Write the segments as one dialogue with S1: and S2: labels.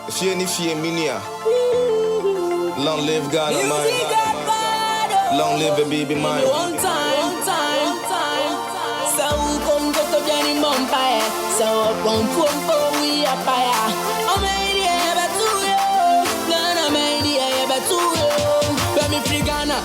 S1: Fie minia. Long live God Almighty. Long live the baby mine.
S2: One time. So come go to Jenny Mumpire. So come we are fire. I'm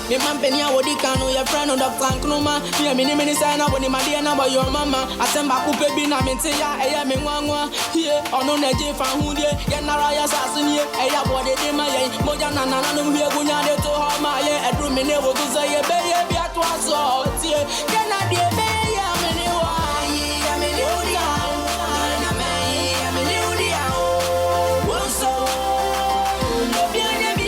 S2: me man penya wodi kanu your friend on the flank numa me mini say na woni my dear na boy your mama asemba coupe bi na mente ya eya me nwanwa here ono na je fa hu die ye nara ya sasini eya body de ma ye moja na no hie gunya de to ho ma ye edru me ne wo to say ye be ye bi ato aso tie ye na de be ya me ne wa ya me ne odi na me ya me ne odi wo so no bi anya bi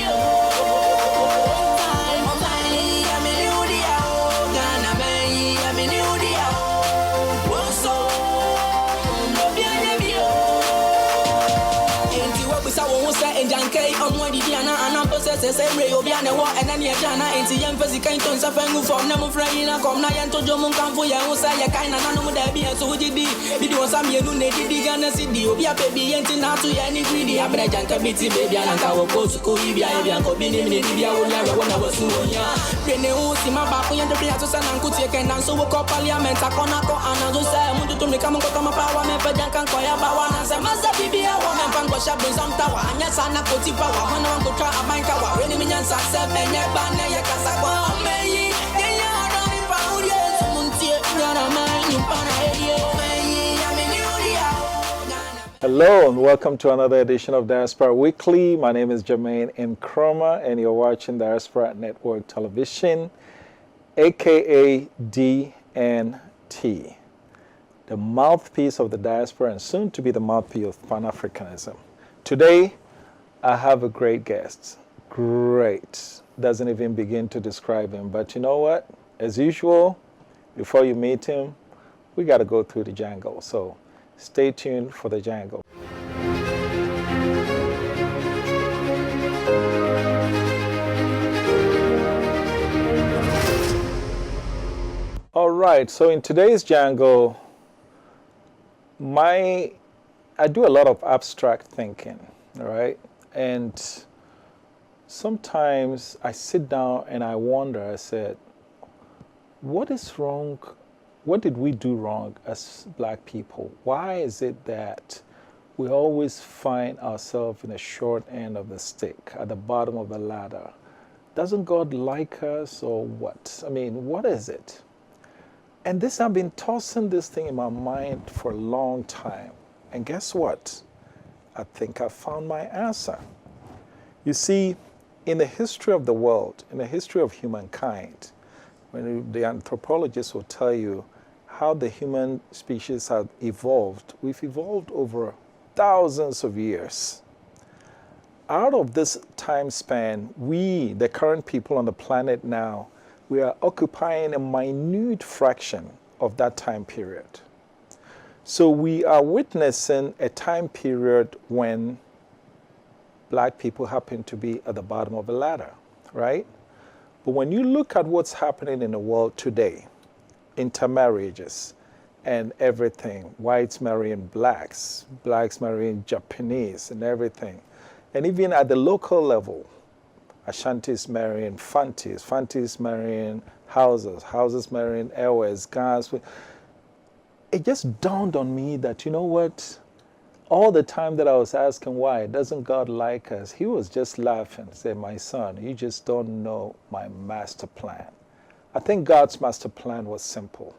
S2: say ray obiane wo enani ajana enti yem fezi kan ton sa fangu from na mo frani na kom na yen to jo mo kan fo ya wo sa ye kan na no mo da bi so wo jidi bi di wo sa me nu ne di gana sidi obi a pe bi yenti na to ye ni greedy abra janka biti baby ana ka wo ko su ko bi bia ye ko bi ni mi di bia wo ya wo na wo su wo nya pe ne wo si ma ba ko yen de bia to sa na nku tie kan dan so wo ko parliament akona ko ana zo sa mu to me kam ko to ma pa wa me pa janka ko ya ba wa na sa ma sa bi bia wo me pan ko sha bun sam ta wa anya sa na ko ti pa wa ho na ko tra abanka wa when me nyansa se benye ba na ye kasa kwa meyi ye ya do mi pa uri sumuntie nyana mai pana ye meyi ya me ni uri.
S3: Hello and welcome to another edition of Diaspora Weekly. My name is Jermaine Nkrumah and you're watching Diaspora Network Television, aka DNT, the mouthpiece of the diaspora and soon to be the mouthpiece of Pan-Africanism. Today I have a great guest. Great. Doesn't even begin to describe him. But you know what? As usual, before you meet him, we got to go through the jangle. So stay tuned for the jangle. All right. So in today's jangle, I do a lot of abstract thinking, all right? And sometimes I sit down and I wonder, I said, what is wrong? What did we do wrong as black people? Why is it that we always find ourselves in the short end of the stick, at the bottom of the ladder? Doesn't God like us or what? I mean, what is it? And I've been tossing this thing in my mind for a long time. And guess what? I think I found my answer. You see, in the history of the world, in the history of humankind, when the anthropologists will tell you how the human species have evolved, we've evolved over thousands of years. Out of this time span, we, the current people on the planet now, we are occupying a minute fraction of that time period. So we are witnessing a time period when black people happen to be at the bottom of the ladder, right? But when you look at what's happening in the world today, intermarriages and everything, whites marrying blacks, blacks marrying Japanese and everything, and even at the local level, Ashantis marrying Fantis, Fantis marrying Houses, Houses marrying Airways, Ghans. It just dawned on me that, you know what? All the time that I was asking why, doesn't God like us? He was just laughing, saying, my son, you just don't know my master plan. I think God's master plan was simple.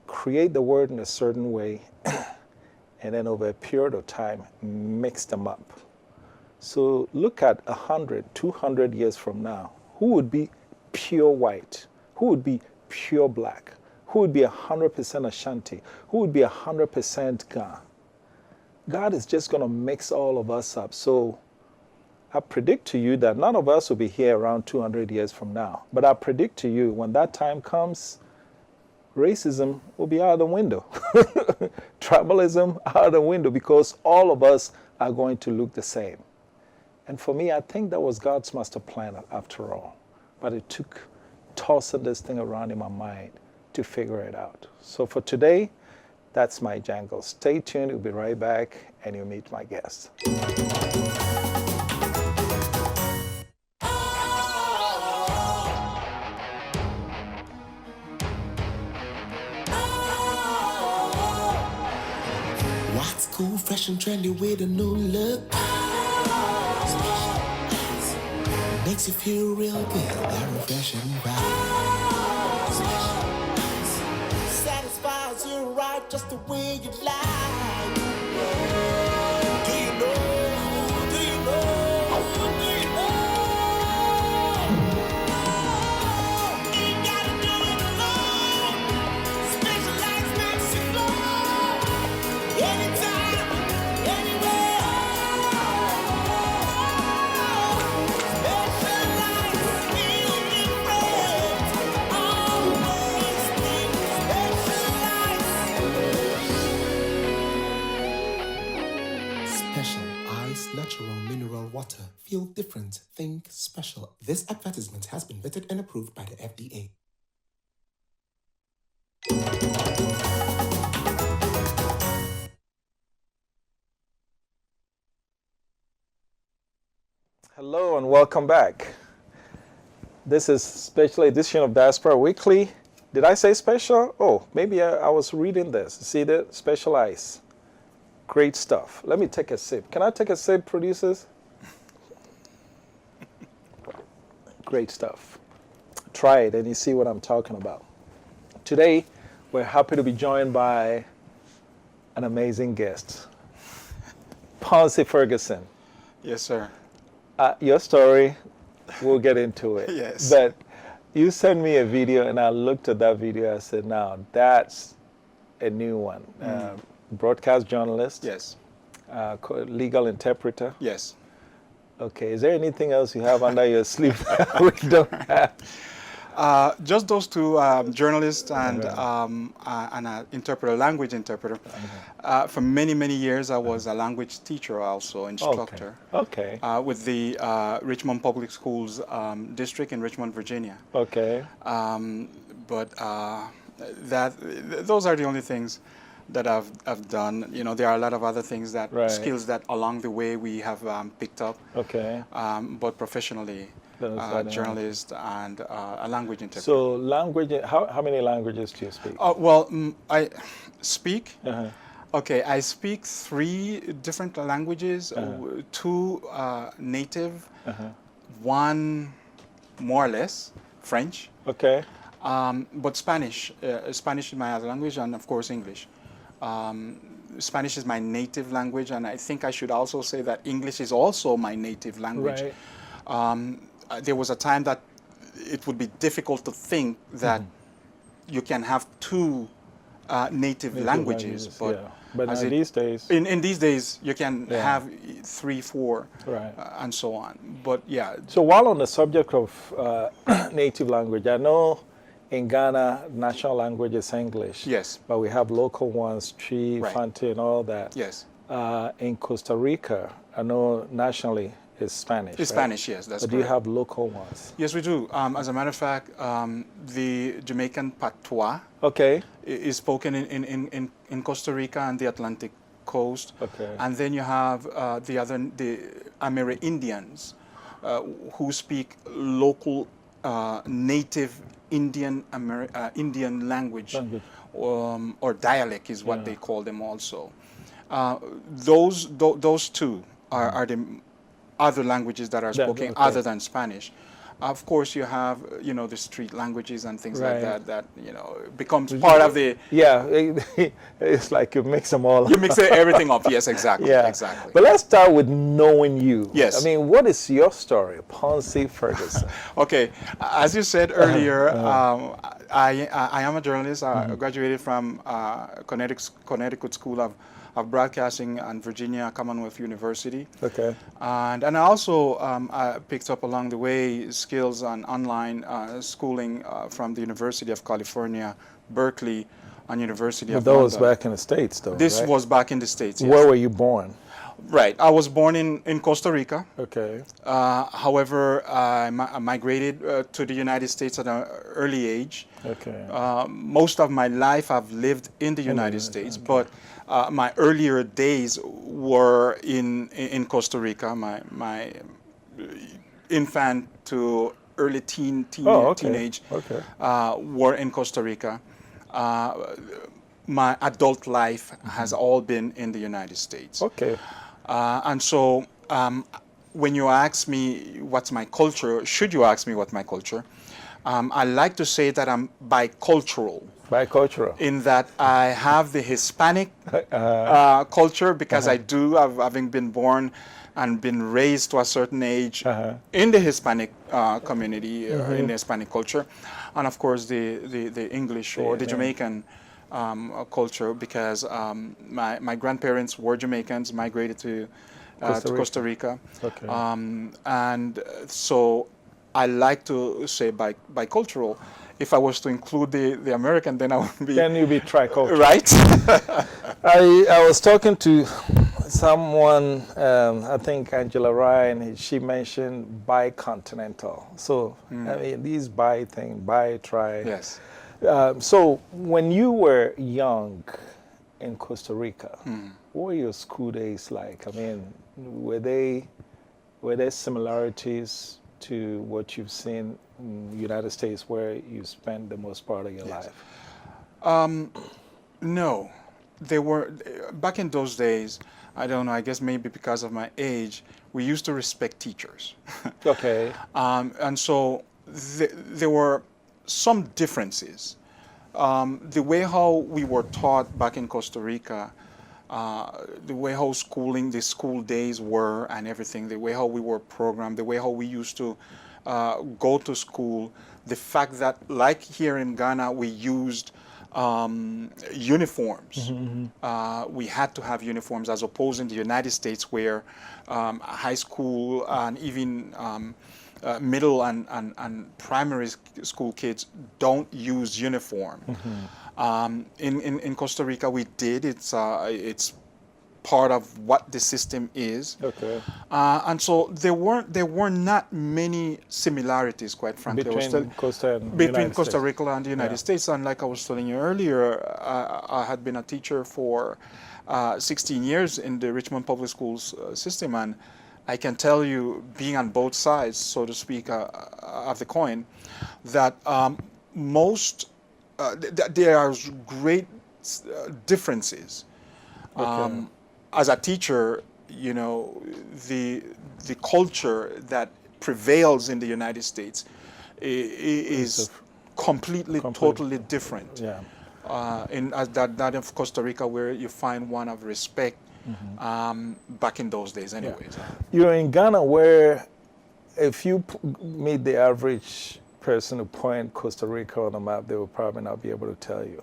S3: Create the word in a certain way, and then over a period of time, mix them up. So look at 100, 200 years from now, who would be pure white? Who would be pure black? Who would be 100% Ashanti? Who would be 100% Ga? God is just going to mix all of us up. So I predict to you that none of us will be here around 200 years from now. But I predict to you when that time comes, racism will be out of the window. Tribalism out of the window, because all of us are going to look the same. And for me, I think that was God's master plan after all. But it took tossing this thing around in my mind to figure it out. So for today, That's my jangle. Stay tuned. We'll be right back, and you'll meet my guest.
S4: What's cool, fresh and trendy with a new look? Makes you feel real good, that refreshing vibe. Satisfies you right just the way you like. Do you know? Do you know? Do you know? You gotta do it alone. Specialized makes you glow. Anytime, anywhere. Specialized, feel different. Always think specialized. Special ice, natural mineral water. Feel different. Think special. This advertisement has been vetted and approved by the FDA.
S3: Hello and welcome back. This is special edition of Diaspora Weekly. Did I say special? Oh, maybe I was reading this. See the special ice. Great stuff. Let me take a sip. Can I take a sip, producers? Great stuff. Try it and you see what I'm talking about. Today, we're happy to be joined by an amazing guest, Ponce Ferguson.
S5: Yes, sir.
S3: Your story, we'll get into it.
S5: Yes.
S3: But you sent me a video, and I looked at that video. I said, "Now that's a new one." Broadcast journalist.
S5: Yes.
S3: Legal interpreter.
S5: Yes.
S3: Okay. Is there anything else you have under your sleeve that we don't have?
S5: Just those two, journalist and an interpreter, language interpreter. For many, many years, I was a language teacher, also instructor.
S3: Okay.
S5: With the Richmond Public Schools district in Richmond, Virginia.
S3: Okay.
S5: Those are the only things that I've done. You know, there are a lot of other things that skills that along the way we have picked up.
S3: Okay.
S5: But professionally. Journalist and a language interpreter.
S3: So language, how many languages do you speak?
S5: I speak. Okay, I speak 3 different languages, 2 native, 1 more or less French.
S3: Okay.
S5: But Spanish. Spanish is my other language, and of course English. Spanish is my native language, and I think I should also say that English is also my native language.
S3: Right.
S5: There was a time that it would be difficult to think that you can have 2 native languages, but
S3: these days,
S5: in these days, you can have 3, 4, and so on. But yeah.
S3: So while on the subject of native language, I know in Ghana, national language is English.
S5: Yes.
S3: But we have local ones, Tree, Fante, and all that.
S5: Yes.
S3: In Costa Rica, I know nationally is Spanish.
S5: It's Spanish, yes, that's correct.
S3: But do you have local ones?
S5: Yes, we do. As a matter of fact, the Jamaican patois is spoken in Costa Rica and the Atlantic coast.
S3: Okay.
S5: And then you have the Amerindians who speak local native Indian language. Or dialect is what they call them also. Those 2 are the other languages that are spoken other than Spanish. Of course, you have, the street languages and things like that, becomes part of the...
S3: Yeah, it's like you mix them all.
S5: You mix everything up, yes, exactly.
S3: Yeah.
S5: Exactly.
S3: But let's start with knowing you.
S5: Yes.
S3: I mean, what is your story, Ponce Ferguson?
S5: Okay, as you said earlier, I am a journalist. I graduated from Connecticut School of Broadcasting and Virginia Commonwealth University.
S3: Okay.
S5: And I also I picked up along the way skills on online schooling from the University of California, Berkeley, and University of London.
S3: Those back in the States, though.
S5: This was back in the States. Yes.
S3: Where were you born?
S5: Right. I was born in Costa Rica.
S3: Okay.
S5: However, I migrated to the United States at an early age.
S3: Okay.
S5: Most of my life I've lived in the United States, but my earlier days were in Costa Rica. My infant to early teenage were in Costa Rica. My adult life has all been in the United States.
S3: Okay.
S5: And so when you ask me what's my culture, should you ask me what my culture, I like to say that I'm bicultural.
S3: Bicultural.
S5: In that I have the Hispanic culture because I do, having been born and been raised to a certain age in the Hispanic community, in the Hispanic culture, and of course the English or the Jamaican culture, because my grandparents were Jamaicans, migrated to Costa Rica.
S3: Okay.
S5: And so I like to say bicultural. If I was to include the American, then I would be...
S3: Then you'd be tricultural.
S5: Right.
S3: I was talking to someone, I think Angela Ryan, she mentioned bicontinental. So, I mean, these bi thing, tri.
S5: Yes.
S3: So when you were young in Costa Rica, what were your school days like? I mean, were there similarities to what you've seen in the United States, where you spent the most part of your life?
S5: No, they were, back in those days, I don't know, I guess maybe because of my age, we used to respect teachers.
S3: Okay.
S5: And so there were some differences. The way how we were taught back in Costa Rica, the way how the school days were and everything, the way how we were programmed, the way how we used to go to school, the fact that, like here in Ghana, we used uniforms. We had to have uniforms, as opposed in the United States, where high school and even middle and primary school kids don't use uniform. In Costa Rica, we did. It's part of what the system is.
S3: Okay.
S5: And so there were not many similarities, quite frankly.
S3: Between
S5: Costa Rica and the United States. And like I was telling you earlier, I had been a teacher for 16 years in the Richmond Public Schools system, and I can tell you, being on both sides, so to speak, of the coin, that there are great differences.
S3: Okay.
S5: As a teacher, you know, the culture that prevails in the United States is completely, totally different.
S3: Yeah.
S5: That of Costa Rica, where you find one of respect. Back in those days, anyways.
S3: You're in Ghana, where if you meet the average person who point Costa Rica on a map, they will probably not be able to tell you.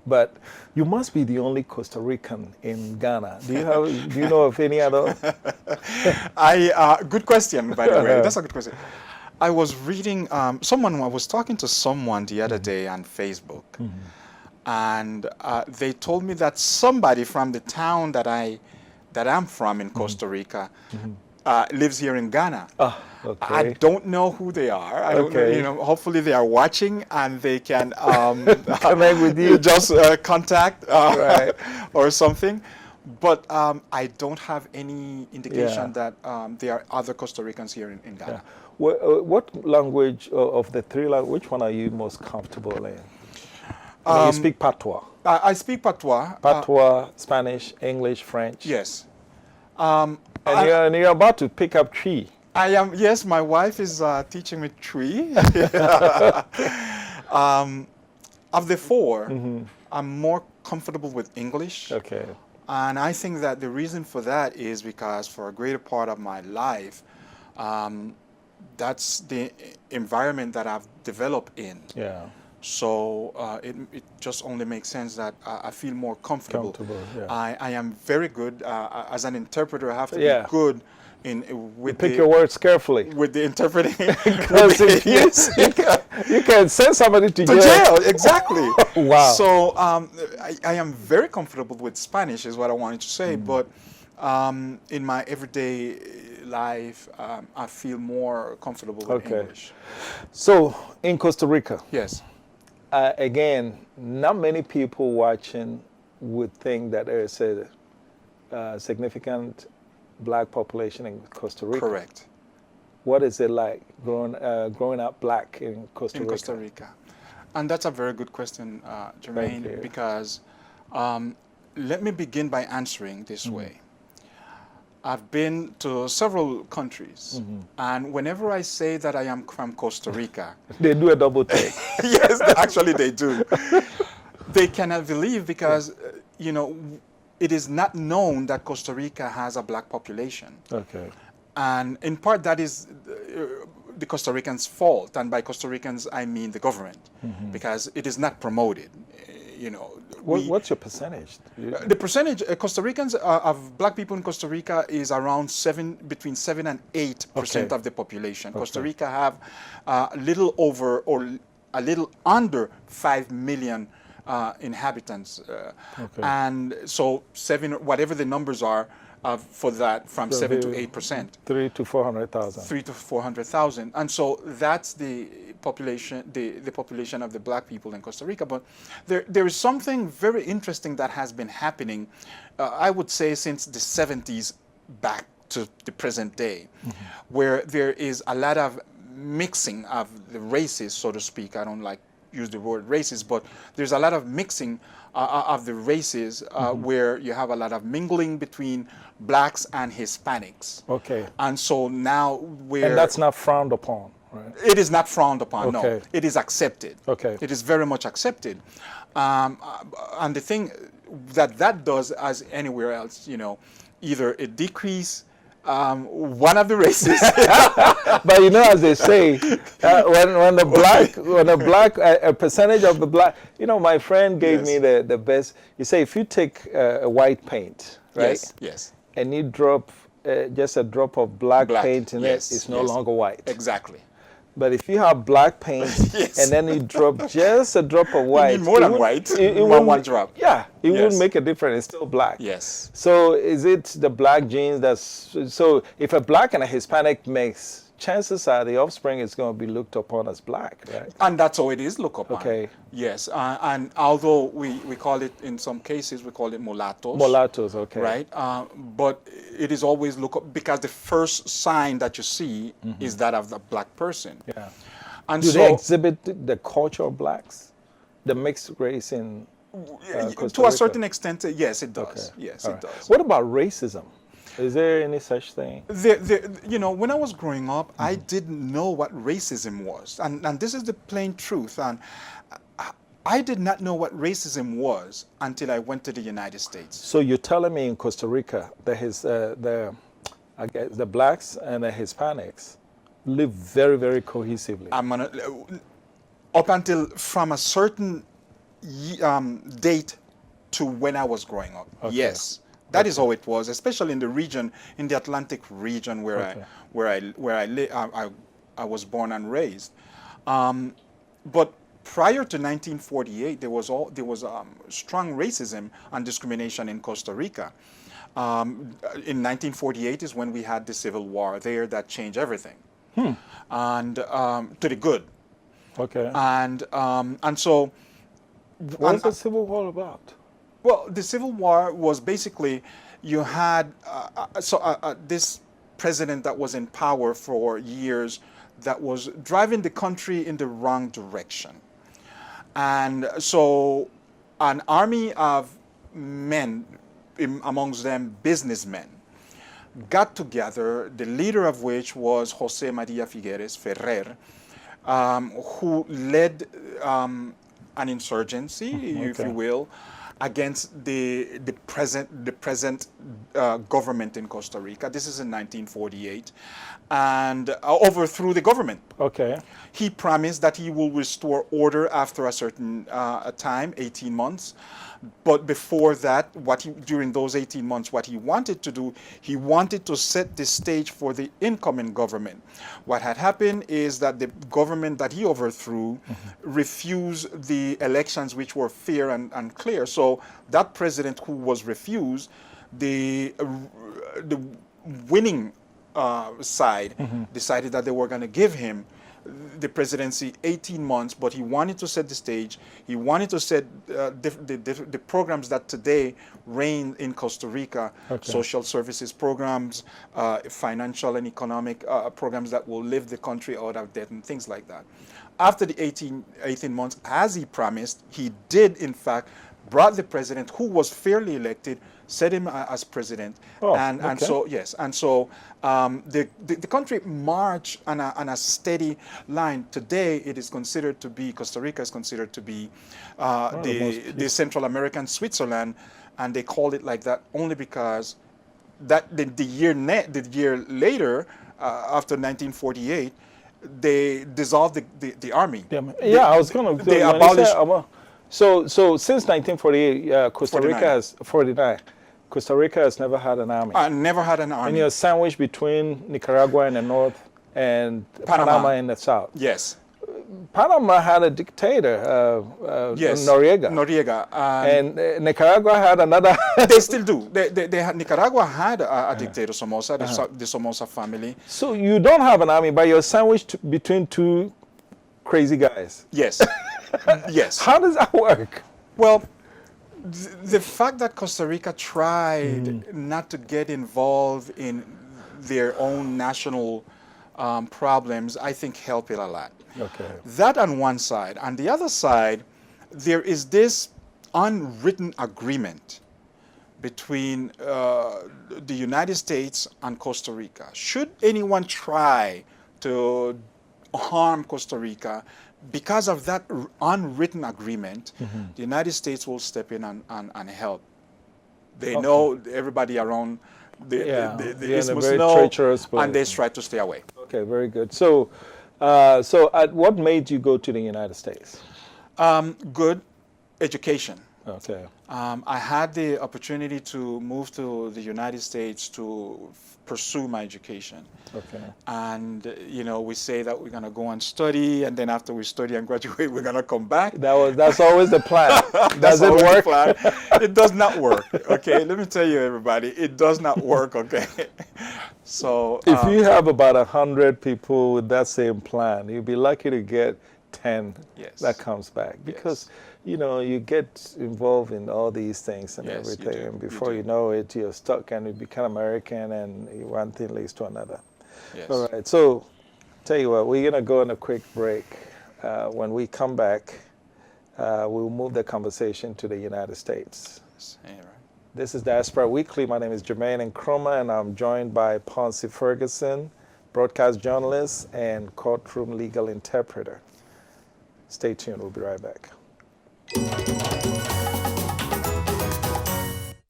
S3: But you must be the only Costa Rican in Ghana. Do you know of any other?
S5: Good question, by the way. That's a good question. I was reading I was talking to someone the other day on Facebook. And they told me that somebody from the town that I'm from in Costa Rica lives here in Ghana.
S3: Okay.
S5: I don't know who they are. I don't know, you know, hopefully they are watching and they can
S3: connect with you.
S5: Just contact or something. But I don't have any indication that there are other Costa Ricans here in Ghana.
S3: What language of the three languages, which one are you most comfortable in? You speak Patois.
S5: I speak Patois.
S3: Patois, Spanish, English, French.
S5: Yes.
S3: And you're about to pick up Twi.
S5: I am. Yes, my wife is teaching me Twi. Of the four, I'm more comfortable with English.
S3: Okay.
S5: And I think that the reason for that is because for a greater part of my life, that's the environment that I've developed in.
S3: Yeah.
S5: So it just only makes sense that I feel more comfortable.
S3: Yeah.
S5: I am very good as an interpreter. I have to be good
S3: pick your words carefully
S5: with the interpreting.
S3: Because you can send somebody to jail.
S5: Exactly.
S3: Wow.
S5: So I am very comfortable with Spanish, is what I wanted to say. But In my everyday life, I feel more comfortable with English.
S3: So in Costa Rica,
S5: Yes.
S3: again, not many people watching would think that there is a significant black population in Costa Rica.
S5: Correct.
S3: What is it like growing up black in Costa Rica?
S5: In Costa Rica. And that's a very good question, Jermaine, because let me begin by answering this way. I've been to several countries, and whenever I say that I am from Costa Rica,
S3: They do a double take.
S5: yes, actually they do. They cannot believe because, you know, it is not known that Costa Rica has a black population.
S3: Okay.
S5: And in part, that is the Costa Ricans' fault. And by Costa Ricans, I mean the government, because it is not promoted. You know,
S3: What's your percentage?
S5: the percentage Costa Ricans of black people in Costa Rica is around between 7 and 8% of the population. Costa Rica have a little over or a little under 5 million inhabitants, and so whatever the numbers are for that, from 7 to 8%,
S3: 3 to 400,000.
S5: 3 to 400,000, and so that's the population, the population of the black people in Costa Rica. But there is something very interesting that has been happening, I would say, since the 70s back to the present day, where there is a lot of mixing of the races, so to speak. I don't like use the word racist, but there's a lot of mixing of the races where you have a lot of mingling between blacks and Hispanics.
S3: Okay.
S5: And so now
S3: And that's not frowned upon, right?
S5: it is not frowned upon, no.
S3: Okay.
S5: It is accepted.
S3: Okay.
S5: It is very much accepted. And the thing that does, as anywhere else, you know, either it decrease one of the races.
S3: But you know, as they say, when the black a percentage of the black, you know, my friend gave me the best. You say if you take a white paint, right?
S5: Yes. Yes.
S3: And you drop just a drop of black paint in
S5: yes,
S3: it, it's no longer white.
S5: Exactly.
S3: But if you have black paint and then you drop just a drop of white,
S5: You need more than white.
S3: it
S5: one drop.
S3: Yeah, it
S5: Yes.
S3: wouldn't make a difference. It's still black.
S5: Yes.
S3: So is it the black genes that's so if a black and a Hispanic mix, chances are the offspring is going to be looked upon as black, right?
S5: And that's how it is looked upon.
S3: Okay.
S5: Yes. And although we call it, in some cases, we call it mulattoes.
S3: Mulattoes, okay.
S5: Right. But it is always look up because the first sign that you see is that of the black person.
S3: Yeah.
S5: And
S3: Do
S5: so
S3: they exhibit the culture of blacks, the mixed race in Costa
S5: to a
S3: Rica?
S5: certain extent, yes, it does.
S3: Okay.
S5: Yes,
S3: All
S5: it
S3: right.
S5: does.
S3: What about racism? Is there any such thing?
S5: You know, when I was growing up, I didn't know what racism was. And this is the plain truth. And I did not know what racism was until I went to the United States.
S3: So you're telling me in Costa Rica that I guess the blacks and the Hispanics live very, very cohesively.
S5: Up until from a certain date to when I was growing up.
S3: Okay.
S5: Yes. That is how it was, especially in the region, in the Atlantic region where I was born and raised. But prior to 1948, there was strong racism and discrimination in Costa Rica. In 1948 is when we had the Civil War there that changed everything, and to the good.
S3: Okay.
S5: And so,
S3: What was the Civil War about?
S5: well, the Civil War was basically you had this president that was in power for years that was driving the country in the wrong direction. And so an army of men, amongst them businessmen, got together, the leader of which was Jose Maria Figueres Ferrer, who led an insurgency, if you will, against the present government in Costa Rica. This is in 1948, and overthrew the government.
S3: Okay.
S5: He promised that he will restore order after a certain time, 18 months. But before that, during those 18 months, what he wanted to do, he wanted to set the stage for the incoming government. What had happened is that the government that he overthrew refused the elections, which were fair and clear. So that president who was refused the winning side decided that they were going to give him the presidency 18 months, but he wanted to set the stage. He wanted to set the programs that today reign in Costa Rica, social services programs, financial and economic programs that will lift the country out of debt and things like that. After the 18 months, as he promised, he did, in fact, brought the president, who was fairly elected, set him as president, and so the country marched on a steady line. Today, it is considered to be, Costa Rica is considered to be the Central American Switzerland, and they called it like that only because that the year later, after 1948, they dissolved the army.
S3: Yeah, I was going to.
S5: They abolished.
S3: So since 1948, Costa Rica has 49. Costa Rica has never had an army.
S5: Never had an army.
S3: And you're sandwiched between Nicaragua in the north and Panama in the south.
S5: Yes.
S3: Panama had a dictator,
S5: yes.
S3: Noriega. And Nicaragua had another.
S5: They still do. Nicaragua had a dictator, Somoza, the Somoza family.
S3: So you don't have an army, but you're sandwiched between two crazy guys.
S5: Yes. Yes.
S3: How does that work?
S5: Well, the fact that Costa Rica tried not to get involved in their own national problems, I think helped it a lot.
S3: Okay.
S5: That on one side. On the other side, there is this unwritten agreement between the United States and Costa Rica. Should anyone try to harm Costa Rica, because of that unwritten agreement, the United States will step in and help. They know everybody around the isthmus know, and they try to stay away.
S3: Okay, very good. So, what made you go to the United States?
S5: Good education.
S3: Okay.
S5: I had the opportunity to move to the United States to pursue my education.
S3: Okay.
S5: And, we say that we're going to go and study, and then after we study and graduate, we're going to come back.
S3: That's always the plan. Does it work?
S5: It does not work, okay? Let me tell you, everybody, it does not work, okay? So
S3: if you have about 100 people with that same plan, you'd be lucky to get 10 that comes back, because you get involved in all these things and everything, and before you know it, you're stuck and you become American, and one thing leads to another.
S5: Yes.
S3: All right, so tell you what, we're gonna go on a quick break. When we come back, we'll move the conversation to the United States.
S5: Yeah, right.
S3: This is Diaspora Weekly. My name is Jermaine Nkrumah, and I'm joined by Ponce Ferguson, broadcast journalist and courtroom legal interpreter. Stay tuned, we'll be right back.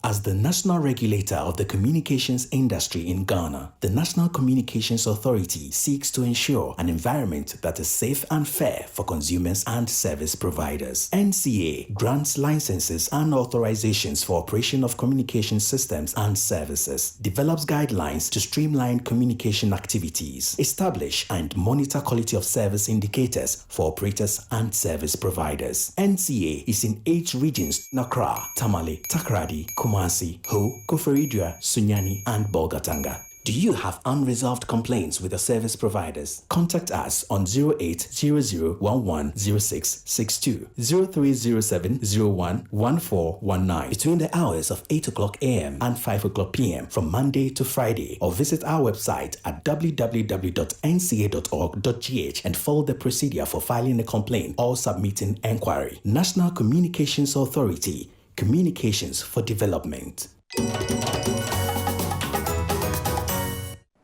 S6: As the national regulator of the communications industry in Ghana, the National Communications Authority seeks to ensure an environment that is safe and fair for consumers and service providers. NCA grants licenses and authorizations for operation of communication systems and services, develops guidelines to streamline communication activities, establish and monitor quality of service indicators for operators and service providers. NCA is in 8 regions: Accra, Tamale, Takoradi, Kumasi, Ho, Koforidua, Sunyani, and Bolgatanga. Do you have unresolved complaints with your service providers? Contact us on 0800110662, 0307011419 between the hours of 8 o'clock a.m. and 5 o'clock p.m. from Monday to Friday, or visit our website at www.nca.org.gh and follow the procedure for filing a complaint or submitting enquiry. National Communications Authority, communications for development.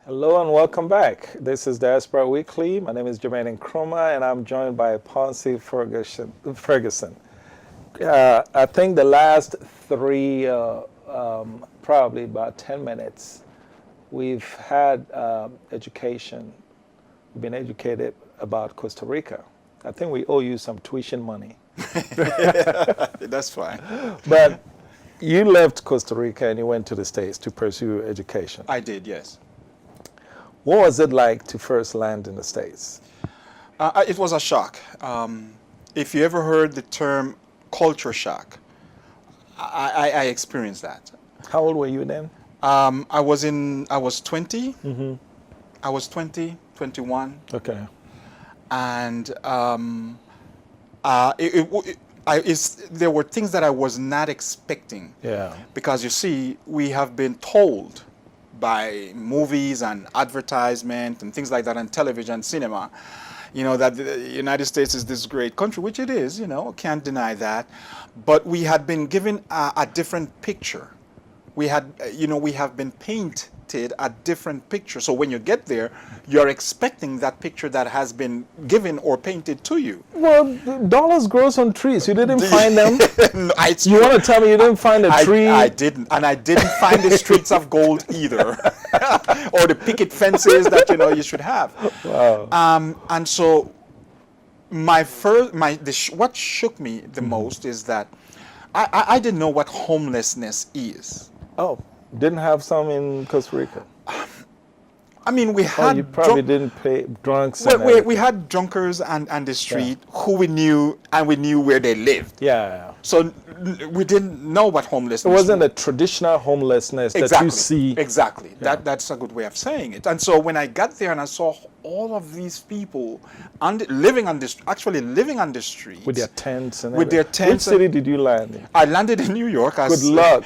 S3: Hello and welcome back. This is Diaspora Weekly. My name is Jermaine Nkrumah, and I'm joined by Ponce Ferguson. I think the last 3, probably about 10 minutes, we've had education. We've been educated about Costa Rica. I think we owe you some tuition money.
S5: That's fine.
S3: But you left Costa Rica and you went to the States to pursue education.
S5: I did, yes.
S3: What was it like to first land in the States?
S5: It was a shock. If you ever heard the term culture shock, I experienced that.
S3: How old were you then?
S5: I was 20. I was 20, 21.
S3: Okay.
S5: And there were things that I was not expecting.
S3: Yeah.
S5: Because you see, we have been told by movies and advertisement and things like that, and television, cinema, that the United States is this great country, which it is, can't deny that. But we had been given a different picture. We had, we have been painted a different picture. So when you get there, you're expecting that picture that has been given or painted to you.
S3: Well, dollars grows on trees. You didn't find them?
S5: No,
S3: You want to tell me you didn't find a tree?
S5: I didn't. And I didn't find the streets of gold either. Or the picket fences that, you should have.
S3: Wow.
S5: And so what shook me the most is that I didn't know what homelessness is.
S3: Oh, didn't have some in Costa Rica?
S5: I mean, we had
S3: you probably didn't pay drunks. And
S5: we had drunkards and the street who we knew, and we knew where they lived.
S3: Yeah.
S5: So we didn't know what homelessness
S3: It wasn't a traditional homelessness that you see.
S5: Exactly.
S3: Yeah.
S5: That's a good way of saying it. And so when I got there and I saw all of these people living on the streets.
S3: With their tents and
S5: with their
S3: everything.
S5: tents.
S3: Which city did you land in?
S5: I landed in New York.
S3: Good luck.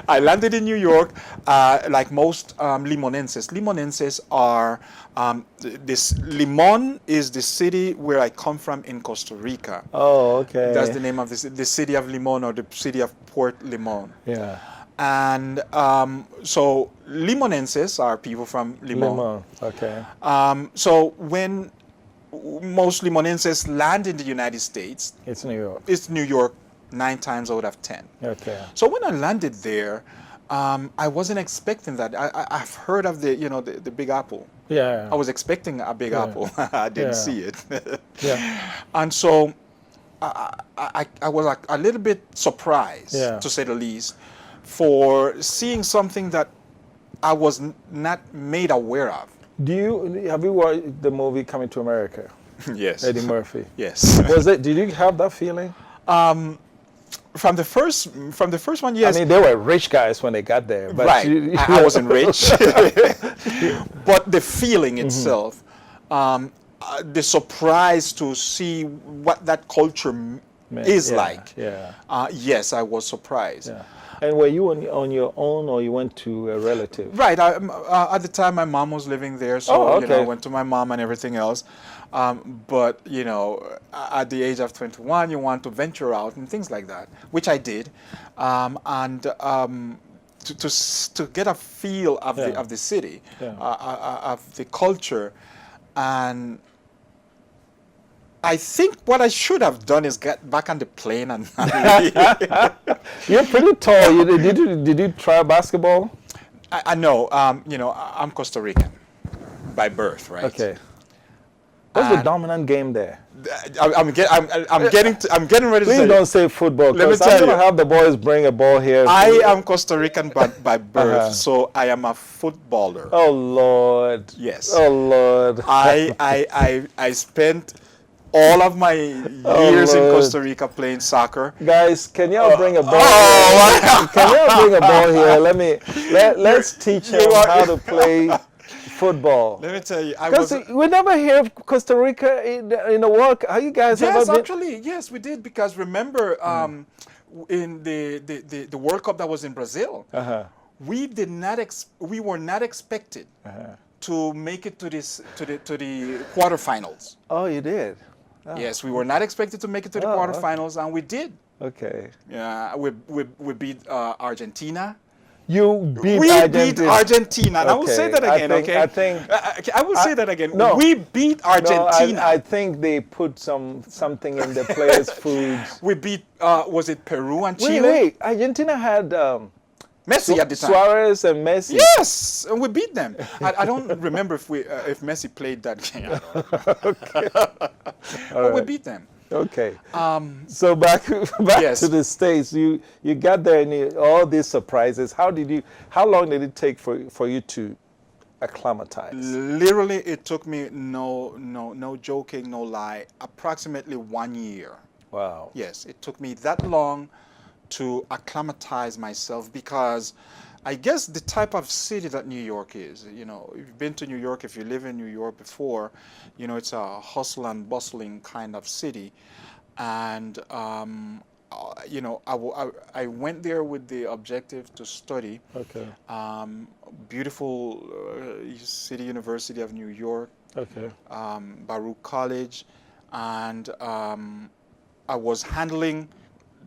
S5: I landed in New York, like most Limonenses. Limonenses are Limon is the city where I come from in Costa Rica.
S3: Oh, okay.
S5: That's the name of the city of Limon, or the city of Port Limon.
S3: Yeah.
S5: And so Limonenses are people from Limon.
S3: Limon. Okay.
S5: So when most Limonenses land in the United States,
S3: It's New York.
S5: it's New York 9 times out of 10.
S3: Okay.
S5: So when I landed there, I wasn't expecting that. I've heard of the Big Apple.
S3: Yeah.
S5: I was expecting a Big Apple. I didn't see it.
S3: Yeah.
S5: And so I was like a little bit surprised, to say the least, for seeing something that I was not made aware of.
S3: Have you watched the movie Coming to America?
S5: Yes.
S3: Eddie Murphy.
S5: Yes.
S3: Did you have that feeling?
S5: From the first one, yes.
S3: I mean, they were rich guys when they got there, but
S5: Right. I wasn't rich. But the feeling itself, the surprise to see what that culture is like.
S3: Yeah.
S5: Yes, I was surprised.
S3: Yeah. And were you on your own, or you went to a relative?
S5: Right. At the time, my mom was living there, so I went to my mom and everything else. But at the age of 21, you want to venture out and things like that, which I did, and to get a feel of the city, of the culture, and I think what I should have done is get back on the plane and leave.
S3: You're pretty tall. Did you try basketball?
S5: I know. I'm Costa Rican by birth, right?
S3: Okay. What's the dominant game there?
S5: I'm getting ready to
S3: Please
S5: say.
S3: don't say football.
S5: Let me
S3: Because I'm
S5: tell
S3: going to
S5: you.
S3: have the boys bring a ball here.
S5: I am Costa Rican by birth, so I am a footballer.
S3: Oh Lord.
S5: Yes.
S3: Oh Lord.
S5: I spent all of my years in Costa Rica playing soccer.
S3: Guys, can y'all bring a ball here? Can y'all bring a ball here? Let's teach him how to play football.
S5: Let me tell you,
S3: Because we never hear of Costa Rica in the World Cup. How you guys
S5: Yes,
S3: ever been?
S5: actually, yes, we did, because remember in the World Cup that was in Brazil, we were not expected to make it to the quarterfinals.
S3: Oh, you did? Oh.
S5: Yes, we were not expected to make it to the quarterfinals, and we did.
S3: Okay.
S5: Yeah, we beat Argentina.
S3: You beat
S5: We
S3: Argentina.
S5: beat Argentina. And I will say that again,
S3: I think
S5: I will say that again.
S3: no.
S5: We beat Argentina.
S3: No, I think they put something in the players' foods.
S5: We beat, was it Peru and Chile?
S3: Wait. Argentina had
S5: Messi at the time.
S3: Suarez and Messi.
S5: Yes, and we beat them. I don't remember if Messi played that game. But we beat them.
S3: Okay. So back
S5: Yes.
S3: to the States. You got there and all these surprises. How long did it take for you to acclimatize?
S5: Literally, it took me no joking, no lie, approximately 1 year.
S3: Wow.
S5: Yes, it took me that long to acclimatize myself, because I guess the type of city that New York is, if you've been to New York, if you live in New York before, it's a hustle and bustling kind of city. And, I went there with the objective to study.
S3: Okay.
S5: Beautiful City University of New York.
S3: Okay.
S5: Baruch College. And I was handling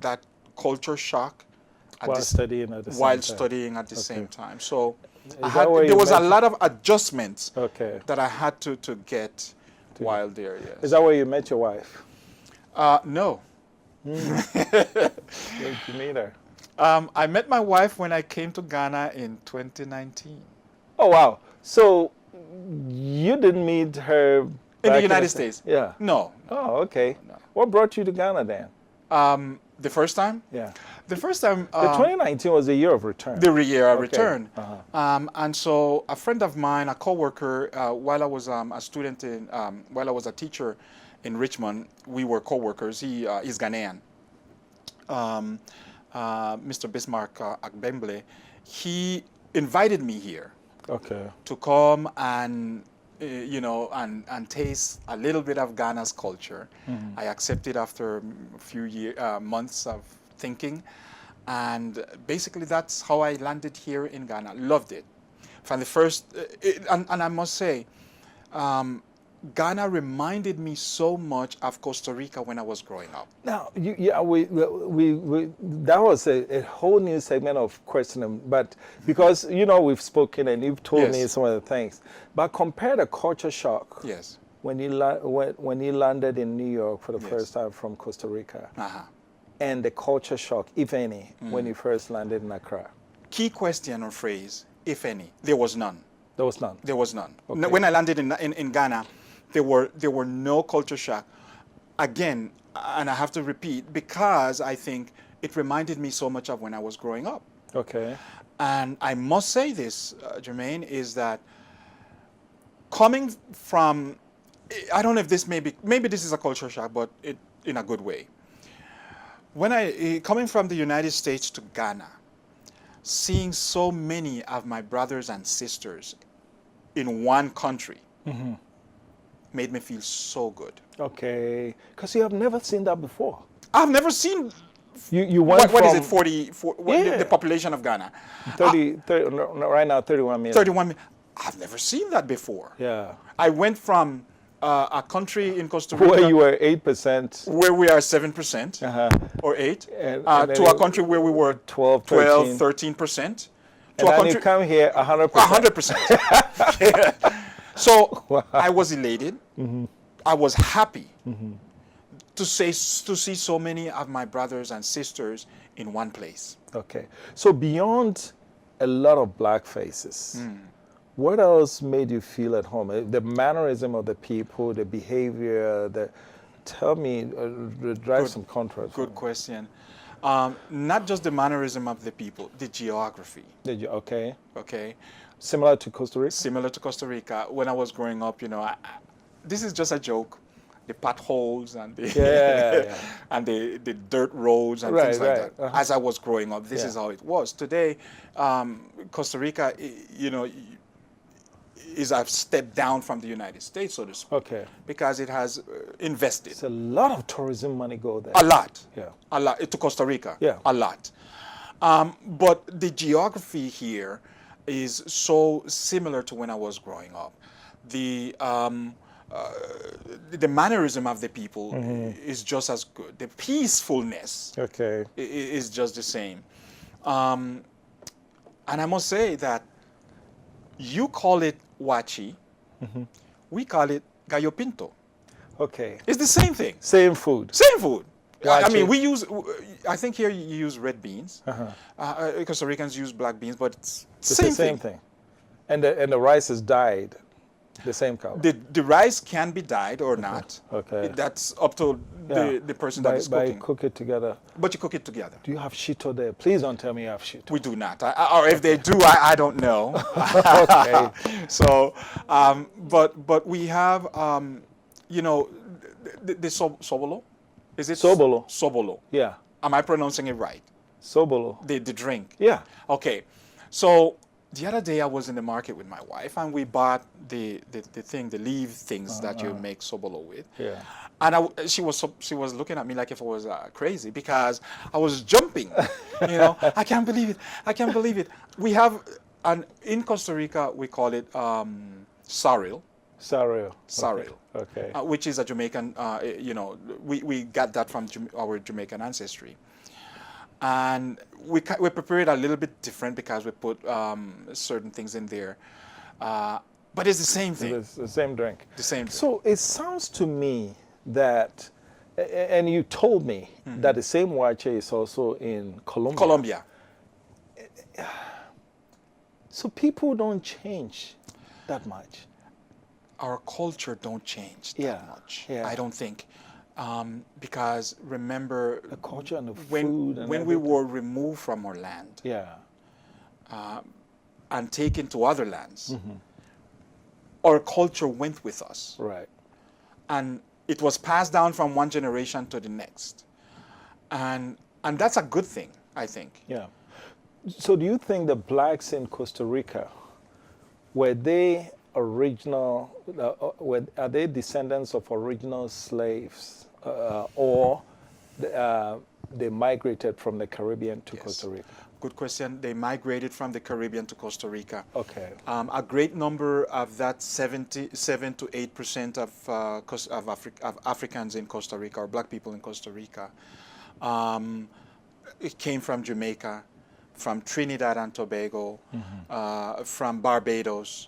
S5: that culture shock
S3: While studying at the same
S5: while
S3: time.
S5: studying at the same time. So
S3: where
S5: there
S3: you
S5: was a
S3: met-
S5: lot of adjustments
S3: Okay.
S5: that I had to get while there, yes.
S3: Is that where you met your wife?
S5: No.
S3: Where did you meet her?
S5: I met my wife when I came to Ghana in 2019.
S3: Oh, wow. So you didn't meet her
S5: In
S3: back
S5: the United States?
S3: Yeah.
S5: No.
S3: Oh, okay. What brought you to Ghana then?
S5: The first time?
S3: Yeah.
S5: The first time...
S3: The 2019 was the year of return.
S5: The year I
S3: Okay.
S5: returned.
S3: Uh-huh.
S5: And so a friend of mine, a coworker, while I was a student while I was a teacher in Richmond, we were coworkers. He is Ghanaian. Mr. Bismarck Akbemble, he invited me here
S3: Okay.
S5: to come and and taste a little bit of Ghana's culture. I accepted after a few months of thinking, and basically that's how I landed here in Ghana. Loved it from the first, and I must say, Ghana reminded me so much of Costa Rica when I was growing up.
S3: Now, we that was a whole new segment of questioning, but because we've spoken and you've told me
S5: Yes.
S3: some of the things, but compare the culture shock
S5: Yes.
S3: when you landed in New York for the
S5: Yes.
S3: first time from Costa Rica,
S5: Uh-huh.
S3: and the culture shock, if any, when you first landed in Accra.
S5: Key question or phrase, if any, there was none.
S3: There was none.
S5: There was none.
S3: Okay.
S5: When I landed in Ghana, there were no culture shock. Again, and I have to repeat, because I think it reminded me so much of when I was growing up.
S3: Okay.
S5: And I must say this, Jermaine, is that coming from, I don't know if this maybe this is a culture shock, but in a good way. When coming from the United States to Ghana, seeing so many of my brothers and sisters in one country made me feel so good.
S3: Okay. Because you have never seen that before.
S5: I've never seen,
S3: You went
S5: what is
S3: from
S5: it, 44,
S3: Yeah.
S5: the population of Ghana?
S3: 30, no, right now 31 million.
S5: 31 million. I've never seen that before.
S3: Yeah.
S5: I went from a country in Costa Rica
S3: Where you were 8%.
S5: where we are 7% or 8,
S3: And
S5: to
S3: then
S5: a country where we were
S3: 12,
S5: 13%, to
S3: And
S5: a
S3: then you
S5: country
S3: come here 100%.
S5: 100%. Yeah. So I was elated. I was happy to see so many of my brothers and sisters in one place.
S3: Okay. So beyond a lot of black faces, what else made you feel at home? The mannerism of the people, the behavior, tell me, drive some contrast.
S5: Good question. Not just the mannerism of the people, the geography.
S3: Did you? Okay.
S5: Okay.
S3: Similar to Costa Rica?
S5: Similar to Costa Rica. When I was growing up, this is just a joke. The potholes and the
S3: Yeah.
S5: and the dirt roads and
S3: Right,
S5: things like
S3: right.
S5: that. As I was growing up, this is how it was. Today, Costa Rica, is a step down from the United States, so to speak.
S3: Okay.
S5: Because it has invested
S3: It's a lot of tourism money go there.
S5: a lot.
S3: Yeah.
S5: A lot to Costa Rica.
S3: Yeah.
S5: A lot. But the geography here is so similar to when I was growing up. The mannerism of the people is just as good. The peacefulness
S3: Okay.
S5: is just the same. And I must say that you call it Waakye, we call it gallo pinto.
S3: Okay.
S5: It's the same thing.
S3: Same food.
S5: Same food. I
S3: Waakye.
S5: mean, I think here you use red beans. Costa Ricans use black beans, but it's
S3: It's
S5: same
S3: the same thing. And the rice is dyed the same color.
S5: The rice can be dyed or not.
S3: Okay.
S5: That's up to the person that is
S3: by
S5: cooking.
S3: cook it together.
S5: But you cook it together.
S3: Do you have shito there? Please don't tell me you have shito.
S5: We do not. Or if they do, I don't know.
S3: Okay.
S5: So, but we have, the sobolo. Is it
S3: Sobolo.
S5: Sobolo.
S3: Yeah.
S5: Am I pronouncing it right?
S3: Sobolo.
S5: The drink.
S3: Yeah.
S5: Okay. So the other day I was in the market with my wife and we bought the leaf things that you make sobolo with.
S3: Yeah.
S5: And she was looking at me like if I was crazy because I was jumping. You know, I can't believe it. I can't believe it. We have, in Costa Rica we call it saril.
S3: Saril.
S5: Saril.
S3: Okay.
S5: Which is a Jamaican, you know, we got that from our Jamaican ancestry. And we prepare it a little bit different because we put certain things in there. But it's the same thing.
S3: It's the same drink.
S5: The same drink.
S3: So it sounds to me that, and you told me that the same Waakye is also in Colombia.
S5: Colombia.
S3: So people don't change that much.
S5: Our culture don't change that much.
S3: Yeah.
S5: I don't think. Because remember,
S3: The culture and the
S5: when
S3: food and
S5: we
S3: everything.
S5: were removed from our land
S3: Yeah.
S5: and taken to other lands, our culture went with us.
S3: Right.
S5: And it was passed down from one generation to the next. And that's a good thing, I think.
S3: Yeah. So do you think the blacks in Costa Rica, were they original, are they descendants of original slaves, or they migrated from the Caribbean to Costa Rica?
S5: Good question. They migrated from the Caribbean to Costa Rica.
S3: Okay.
S5: A great number of that 7 to 8% of Africans in Costa Rica, or black people in Costa Rica, it came from Jamaica, from Trinidad and Tobago, from Barbados.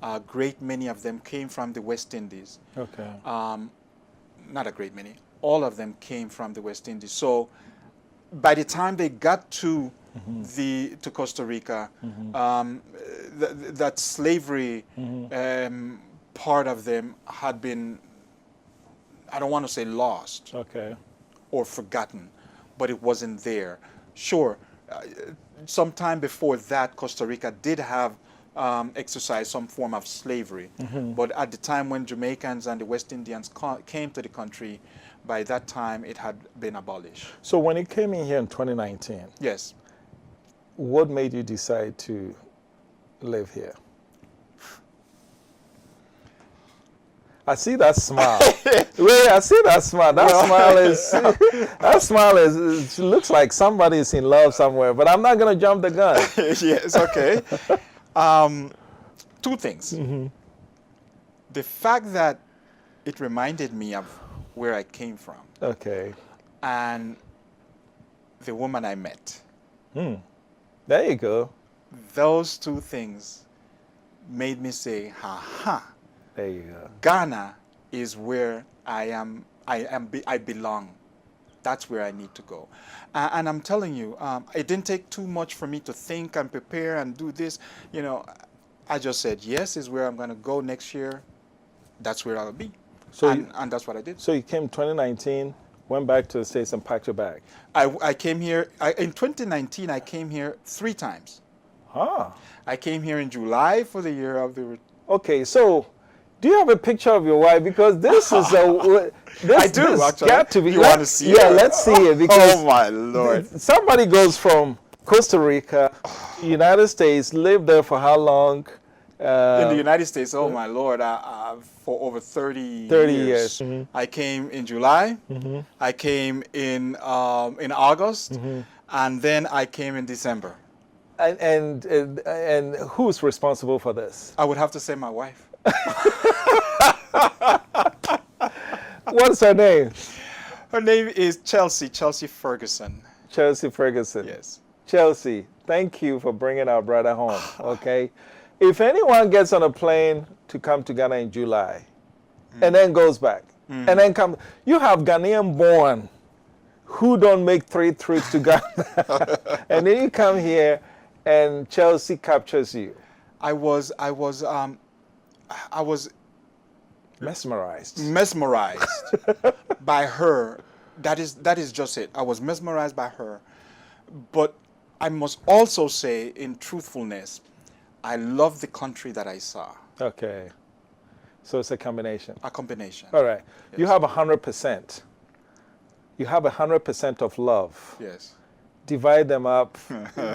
S5: A great many of them came from the West Indies.
S3: Okay.
S5: Not a great many. All of them came from the West Indies. So by the time they got to to Costa Rica, that slavery part of them had been, I don't want to say lost
S3: Okay.
S5: or forgotten, but it wasn't there. Sure, sometime before that, Costa Rica did have exercised some form of slavery. But at the time when Jamaicans and the West Indians came to the country, by that time it had been abolished.
S3: So when you came in here in 2019,
S5: Yes.
S3: what made you decide to live here? I see that smile. Wait, I see that smile. That smile is, it looks like somebody's in love somewhere, but I'm not going to jump the gun.
S5: Yes, okay. Two things. The fact that it reminded me of where I came from
S3: Okay.
S5: and the woman I met.
S3: There you go.
S5: Those two things made me say, ha.
S3: There you go.
S5: Ghana is where I belong. That's where I need to go. And I'm telling you, it didn't take too much for me to think and prepare and do this. You know, I just said, yes, is where I'm going to go next year. That's where I'll be.
S3: So
S5: and that's what I did.
S3: So you came 2019, went back to the States and packed your bag.
S5: I came here, in 2019, I came here 3 times.
S3: Ah.
S5: I came here in July for the year of the...
S3: Okay, so do you have a picture of your wife? Because this is a... This,
S5: I do,
S3: this
S5: actually.
S3: got to be.
S5: You want to see it?
S3: Yeah, let's see it. Because
S5: Oh, my Lord.
S3: somebody goes from Costa Rica, United States, lived there for how long?
S5: In the United States, oh my Lord, for over 30
S3: years.
S5: I came in July, I came in August, and then I came in December.
S3: And who's responsible for this?
S5: I would have to say my wife.
S3: What's her name?
S5: Her name is Chelsea Ferguson.
S3: Chelsea Ferguson.
S5: Yes.
S3: Chelsea, thank you for bringing our brother home, okay? If anyone gets on a plane to come to Ghana in July and then goes back and then come, you have Ghanaian born who don't make 3 trips to Ghana. And then you come here and Chelsea captures you.
S5: I was
S3: Mesmerized.
S5: by her. That is just it. I was mesmerized by her. But I must also say, in truthfulness, I love the country that I saw.
S3: Okay. So it's a combination.
S5: A combination.
S3: All right.
S5: Yes.
S3: You have 100%. You have 100% of love.
S5: Yes.
S3: divide them up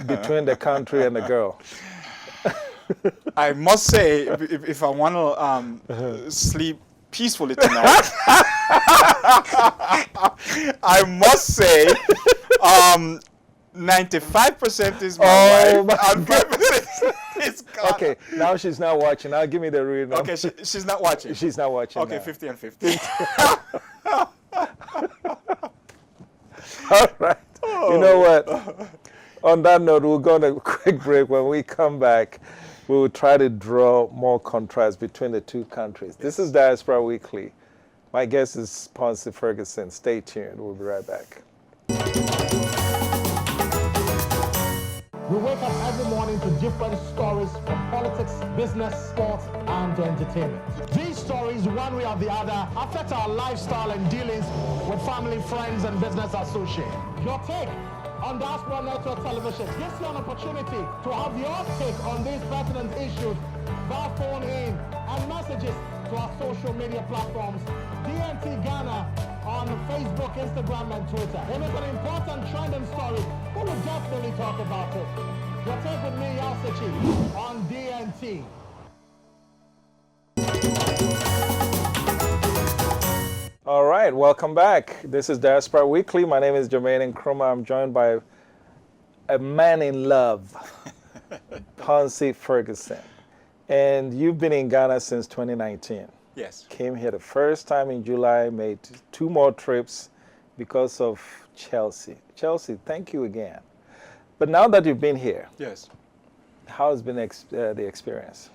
S3: between the country and the girl?
S5: I must say, if I want to sleep peacefully tonight, I must say, 95% is my wife, and 5% is God.
S3: Okay, now she's not watching. Now give me the real number.
S5: Okay, she's not watching.
S3: She's not watching.
S5: Okay,
S3: now.
S5: 50 and 50.
S3: All right. You know what? On that note, we'll go on a quick break. When we come back, we will try to draw more contrast between the two countries. This is Diaspora Weekly. My guest is Ponce Ferguson. Stay tuned. We'll be right back.
S7: We wake up every morning to different stories from politics, business, sports, and entertainment. These stories, one way or the other, affect our lifestyle and dealings with family, friends, and business associates. Your take on Diaspora Network Television gives you an opportunity to have your take on these pertinent issues via phone in and messages to our social media platforms, DNT Ghana on Facebook, Instagram, and Twitter. If it's an important trending story, we will definitely talk about it. Your take with me, Yasichi, on DNT.
S3: All right, welcome back. This is Diaspora Weekly. My name is Jermaine Nkrumah. I'm joined by a man in love, Ponce Ferguson. And you've been in Ghana since 2019.
S5: Yes.
S3: Came here the first time in July, made 2 more trips because of Chelsea. Chelsea, thank you again. But now that you've been here,
S5: Yes.
S3: how has been the experience?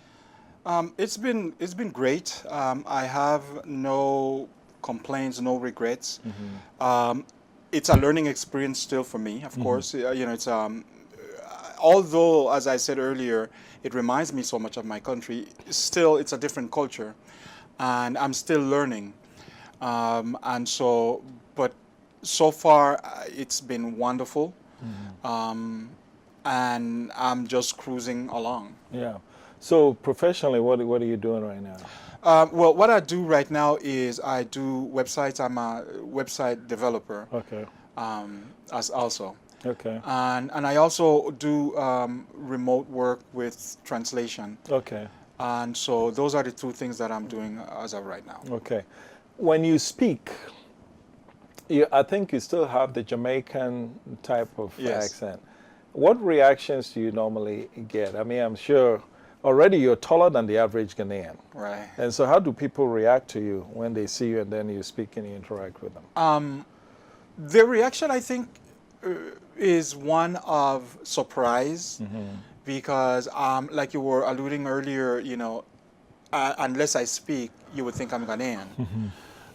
S5: It's been great. I have no complaints, no regrets. It's a learning experience still for me, of course. You know, it's although, as I said earlier, it reminds me so much of my country. Still, it's a different culture, and I'm still learning. And so, but so far, it's been wonderful. And I'm just cruising along.
S3: Yeah. So professionally, what are you doing right now?
S5: Well, what I do right now is I do websites. I'm a website developer.
S3: Okay.
S5: As also.
S3: Okay.
S5: And I also do remote work with translation.
S3: Okay.
S5: And so those are the 2 things that I'm doing as of right now.
S3: Okay. When you speak, I think you still have the Jamaican type of
S5: Yes.
S3: accent. What reactions do you normally get? I mean, I'm sure already you're taller than the average Ghanaian.
S5: Right.
S3: And so how do people react to you when they see you and then you speak and you interact with them?
S5: The reaction, I think, is one of surprise because, like you were alluding earlier, you know, unless I speak, you would think I'm Ghanaian.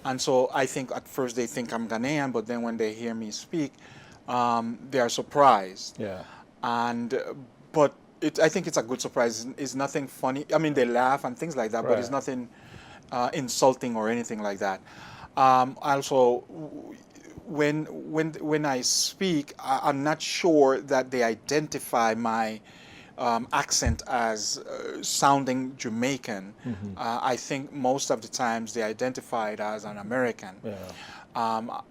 S5: And so I think at first they think I'm Ghanaian, but then when they hear me speak, they are surprised.
S3: Yeah.
S5: And but I think it's a good surprise. It's nothing funny. I mean, they laugh and things like that, but it's
S3: Right.
S5: nothing insulting or anything like that. Also, when I speak, I'm not sure that they identify my accent as sounding Jamaican. I think most of the times they identify it as an American.
S3: Yeah.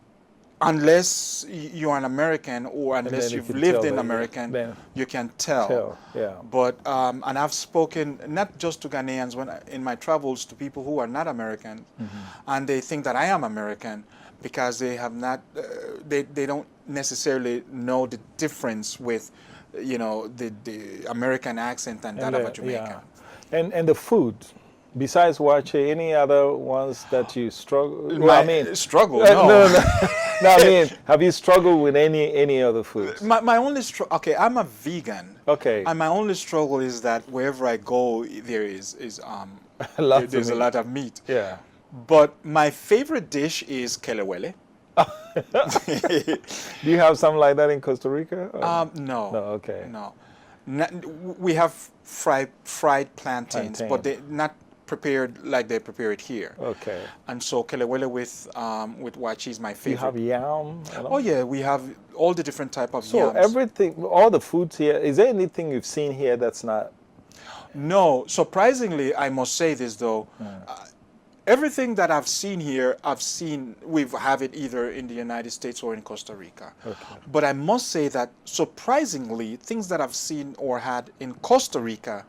S5: Unless you're an American or unless
S3: then you
S5: you've
S3: can
S5: lived
S3: tell
S5: in
S3: that
S5: American,
S3: then
S5: you can tell.
S3: Yeah.
S5: But and I've spoken not just to Ghanaians in my travels to people who are not American, and they think that I am American because they have not they don't necessarily know the difference with the American accent and that of a Jamaican.
S3: Yeah. And the food. Besides Waakye, any other ones that you struggle? Well,
S5: struggle? No.
S3: No, I mean, have you struggled with any other foods?
S5: My only struggle. Okay, I'm a vegan.
S3: Okay.
S5: And my only struggle is that wherever I go, there's a lot of meat.
S3: Yeah.
S5: But my favorite dish is kelewele.
S3: Do you have something like that in Costa Rica?
S5: No.
S3: No. Okay.
S5: No. We have fried plantains, but they're not prepared like they prepare it here.
S3: Okay.
S5: And so kelewele with waakye is my favorite.
S3: You have yam?
S5: Oh yeah, we have all the different type of
S3: So
S5: yams.
S3: everything, all the foods here, is there anything you've seen here that's not?
S5: No, surprisingly, I must say this though. everything that I've seen here, we have it either in the United States or in Costa Rica.
S3: Okay.
S5: But I must say that surprisingly, things that I've seen or had in Costa Rica,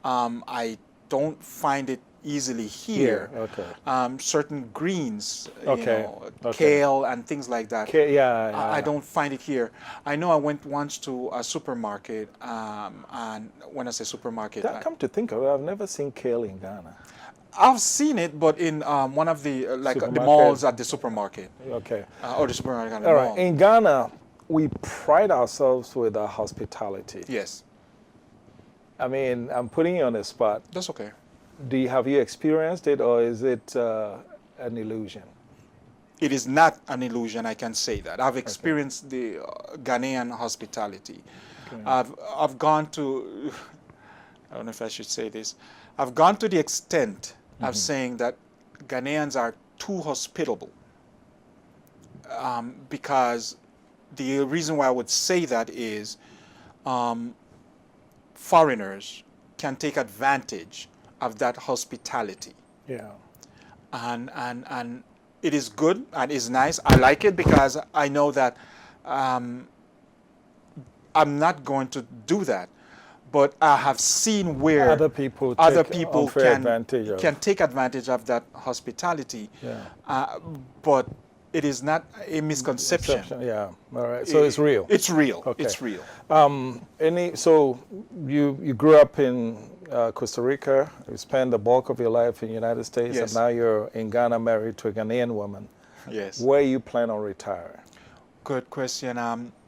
S5: I don't find it easily here.
S3: Okay.
S5: Certain greens,
S3: Okay.
S5: kale and things like that.
S3: Yeah.
S5: I don't find it here. I know I went once to a supermarket, and when I say supermarket,
S3: Come to think of it, I've never seen kale in Ghana.
S5: I've seen it, but in one of the the
S3: Supermarket.
S5: malls at the supermarket.
S3: Okay.
S5: Or the supermarket at the
S3: All
S5: mall.
S3: right. In Ghana, we pride ourselves with our hospitality.
S5: Yes,
S3: I mean, I'm putting you on the spot.
S5: that's okay.
S3: Have you experienced it, or is it an illusion?
S5: It is not an illusion, I can say that. I've experienced the Ghanaian hospitality. I've gone to, I don't know if I should say this, I've gone to the extent of saying that Ghanaians are too hospitable. Because the reason why I would say that is foreigners can take advantage of that hospitality.
S3: Yeah.
S5: And it is good and is nice. I like it because I know that I'm not going to do that. But I have seen where
S3: other people
S5: can take advantage of that hospitality.
S3: Yeah.
S5: But it is not a misconception.
S3: Yeah. All right. So it's real.
S5: It's real.
S3: Okay.
S5: It's real.
S3: So you grew up in Costa Rica. You spent the bulk of your life in the United States,
S5: Yes.
S3: and now you're in Ghana, married to a Ghanaian woman.
S5: Yes.
S3: Where you plan on retiring?
S5: Good question.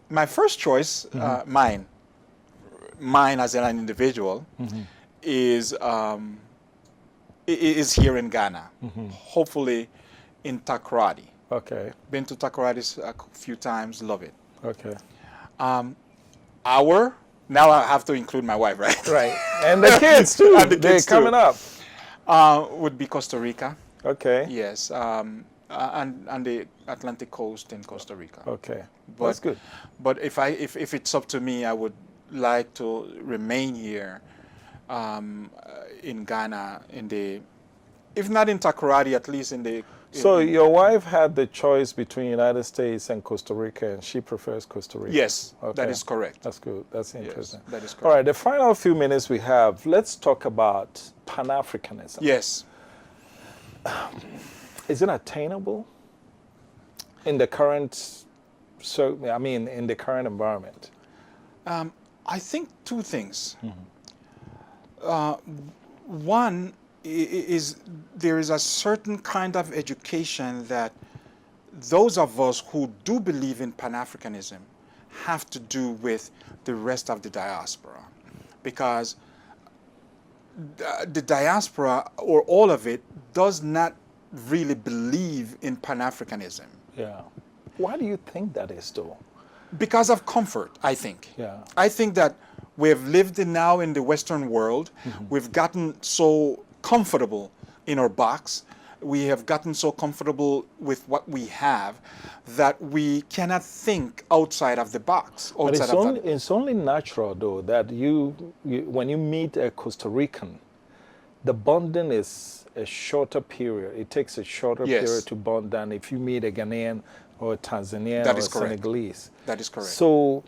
S5: My first choice, mine as an individual, is here in Ghana. Hopefully in Takoradi.
S3: Okay.
S5: Been to Takoradi a few times. Love it.
S3: Okay.
S5: Now I have to include my wife, right?
S3: Right. And the kids too.
S5: And the
S3: They're
S5: kids too.
S3: coming up.
S5: Would be Costa Rica.
S3: Okay.
S5: Yes. And the Atlantic coast in Costa Rica.
S3: Okay.
S5: But,
S3: That's good.
S5: But if it's up to me, I would like to remain here in Ghana, if not in Takoradi, at least in the.
S3: So your wife had the choice between United States and Costa Rica, and she prefers Costa Rica.
S5: Yes,
S3: Okay.
S5: that is correct.
S3: That's good. That's interesting.
S5: Yes, that is correct.
S3: All right, the final few minutes we have, let's talk about Pan-Africanism.
S5: Yes.
S3: Is it attainable in the current, in the current environment?
S5: I think two things. One is there is a certain kind of education that those of us who do believe in Pan-Africanism have to do with the rest of the diaspora, because the diaspora, or all of it, does not really believe in Pan-Africanism.
S3: Yeah. Why do you think that is, though?
S5: Because of comfort, I think.
S3: Yeah.
S5: I think that we've lived now in the Western world. We've gotten so comfortable in our box. We have gotten so comfortable with what we have that we cannot think outside of the box.
S3: But it's only natural, though, that you when you meet a Costa Rican, the bonding is a shorter period. It takes a shorter period to bond than if you meet a Ghanaian or a Tanzanian or a Senegalese.
S5: That is correct.
S3: So,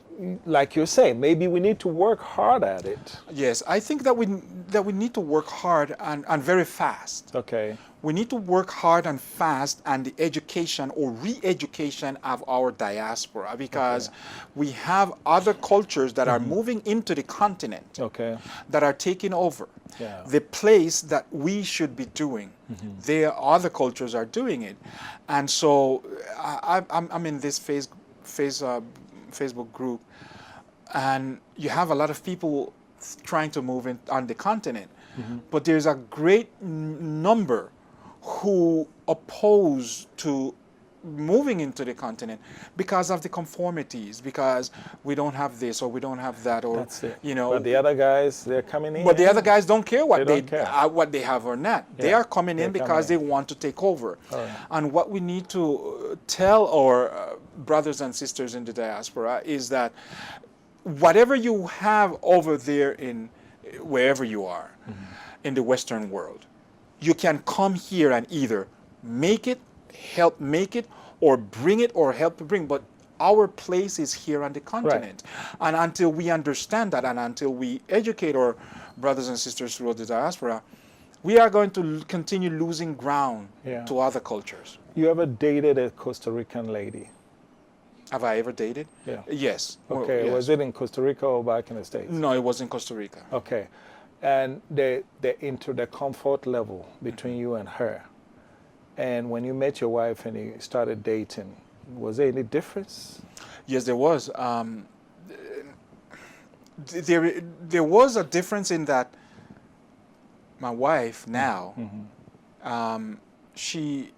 S3: like you're saying, maybe we need to work hard at it.
S5: Yes, I think that we need to work hard and very fast.
S3: Okay.
S5: We need to work hard and fast on the education or re-education of our diaspora, because we have other cultures that are moving into the continent, that are taking over the place that we should be doing. Other cultures are doing it. And so I'm in this Facebook group, and you have a lot of people trying to move in on the continent, but there's a great number who oppose to moving into the continent because of the conformities, because we don't have this or we don't have that, or
S3: But the other guys, they're coming in.
S5: But the other guys don't care what
S3: they
S5: they have or not. They are coming in because they want to take over. And what we need to tell our brothers and sisters in the diaspora is that whatever you have over there in wherever you are in the Western world, you can come here and either make it, help make it, or bring it or help bring, but our place is here on the continent. And until we understand that, and until we educate our brothers and sisters throughout the diaspora, we are going to continue losing ground to other cultures.
S3: You ever dated a Costa Rican lady?
S5: Have I ever dated?
S3: Yeah.
S5: Yes.
S3: Okay.
S5: Yes.
S3: Was it in Costa Rica or back in the States?
S5: No, it was in Costa Rica.
S3: Okay. And the comfort level between you and her, and when you met your wife and you started dating, was there any difference?
S5: Yes, there was. There was a difference in that my wife now, she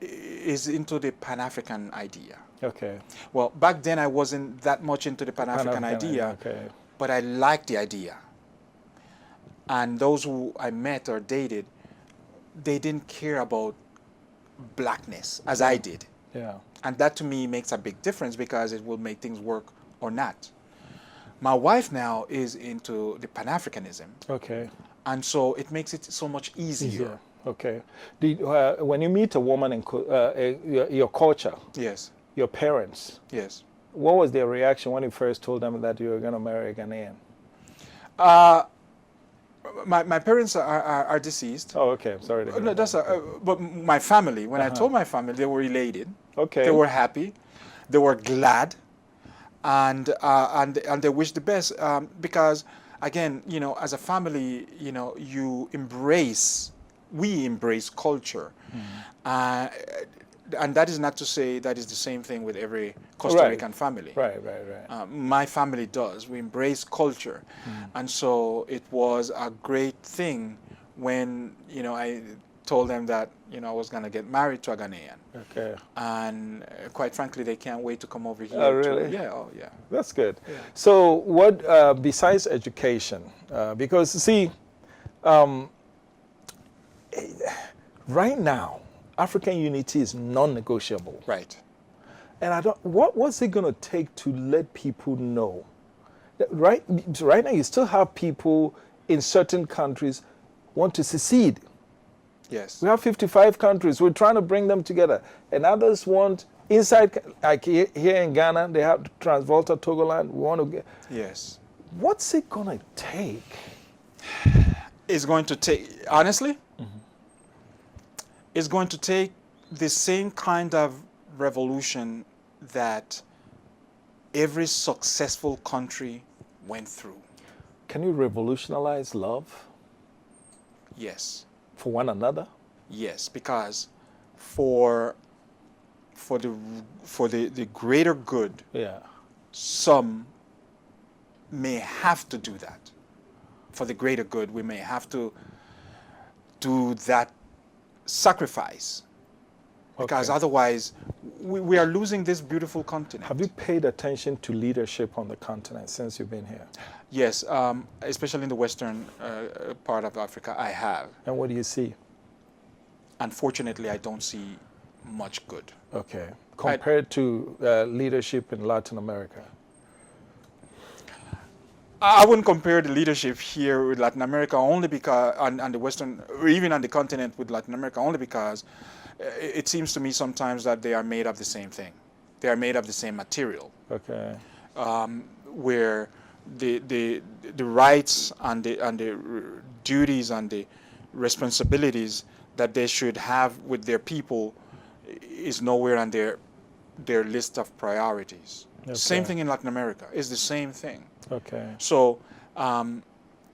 S5: is into the Pan-African idea.
S3: Okay.
S5: Well, back then I wasn't that much into the Pan-African idea, but I liked the idea. And those who I met or dated, they didn't care about blackness as I did.
S3: Yeah.
S5: And that to me makes a big difference because it will make things work or not. My wife now is into the Pan-Africanism.
S3: Okay.
S5: And so it makes it so much easier.
S3: Okay. When you meet a woman in your culture,
S5: Yes.
S3: your parents,
S5: Yes.
S3: what was their reaction when you first told them that you were going to marry a Ghanaian?
S5: My parents are deceased.
S3: Oh, okay. Sorry to hear
S5: No,
S3: that.
S5: but my family, when I told my family, they were elated.
S3: Okay.
S5: They were happy. They were glad. And they wished the best because, again, you know, as a family, you know, we embrace culture. And that is not to say that is the same thing with every Costa Rican family.
S3: Right.
S5: My family does. We embrace culture. And so it was a great thing when, you know, I told them that, you know, I was going to get married to a Ghanaian.
S3: Okay.
S5: And quite frankly, they can't wait to come over here.
S3: Oh, really?
S5: Yeah.
S3: That's good. Yeah. So what, besides education, because see, right now, African unity is non-negotiable.
S5: Right.
S3: And what's it going to take to let people know? That right now, you still have people in certain countries want to secede.
S5: Yes.
S3: We have 55 countries. We're trying to bring them together. And others want, inside, like here in Ghana, they have Transvolta, Togoland. We want to get.
S5: Yes.
S3: What's it going to take?
S5: It's going to take, honestly, it's going to take the same kind of revolution that every successful country went through.
S3: Can you revolutionize love?
S5: Yes.
S3: For one another?
S5: Yes, because for the greater good, some may have to do that. For the greater good, we may have to do that sacrifice. Because otherwise, we are losing this beautiful continent.
S3: Have you paid attention to leadership on the continent since you've been here?
S5: Yes, especially in the western part of Africa, I have.
S3: And what do you see?
S5: Unfortunately, I don't see much good.
S3: Okay. Compared to leadership in Latin America?
S5: I wouldn't compare the leadership here with Latin America only because, on the western, or even on the continent with Latin America, only because it seems to me sometimes that they are made of the same thing. They are made of the same material.
S3: Okay.
S5: Where the rights and the duties and the responsibilities that they should have with their people is nowhere on their list of priorities. Okay. Same thing in Latin America. It's the same thing.
S3: Okay.
S5: So